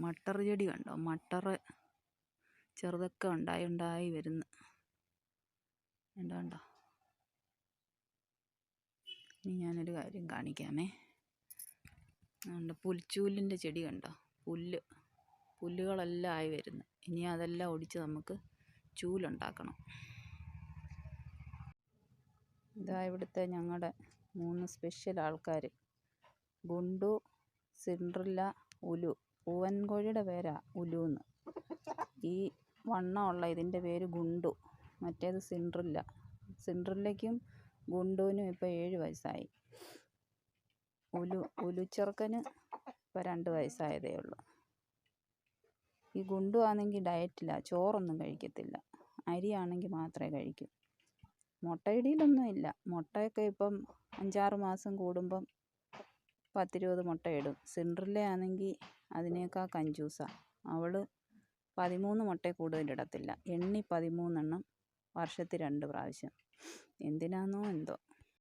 മട്ടർ ചെടി കണ്ടോ? മട്ടർ ചെറുതൊക്കെ ഉണ്ടായി വരുന്നു. കണ്ടോ? ഇനി ഞാനൊരു കാര്യം കാണിക്കാമേ. അതുകൊണ്ട് പുൽച്ചൂലിൻ്റെ ചെടി കണ്ടോ? പുല്ലുകളെല്ലാം ആയി വരുന്നു. ഇനി അതെല്ലാം ഒടിച്ച് നമുക്ക് ചൂലുണ്ടാക്കണം. ഇതാ ഇവിടുത്തെ ഞങ്ങളുടെ 3 സ്പെഷ്യൽ ആൾക്കാർ: ഗുണ്ടു, സിൻഡ്രില്ല, ഉലു. പൂവൻ കോഴിയുടെ പേരാ ഉലുന്ന്. ഈ വണ്ണമുള്ള ഇതിൻ്റെ പേര് ഗുണ്ടു, മറ്റേത് സിൻഡ്രില്ല. സിൻഡ്രില്ലയ്ക്കും ഗുണ്ടുവിനും ഇപ്പോൾ 7 വയസ്സായി. ഉലുച്ചെറുക്കന് ഇപ്പോൾ 2 വയസ്സായതേ ഉള്ളൂ. ഈ ഗുണ്ടു ആണെങ്കിൽ ഡയറ്റില്ല, ചോറൊന്നും കഴിക്കത്തില്ല. അരിയാണെങ്കിൽ മാത്രമേ കഴിക്കൂ. മുട്ടയിടയിലൊന്നുമില്ല. മുട്ടയൊക്കെ ഇപ്പം 5-6 മാസം കൂടുമ്പം 10-20 മുട്ടയിടും. സിൻഡ്രില്ല ആണെങ്കിൽ അതിനേക്കാൾ കഞ്ചൂസാണ്. അവൾ 13 മുട്ട കൂടുതലിടത്തില്ല. എണ്ണി 13 എണ്ണം വർഷത്തിൽ 2 പ്രാവശ്യം. എന്തിനാണെന്നോ എന്തോ.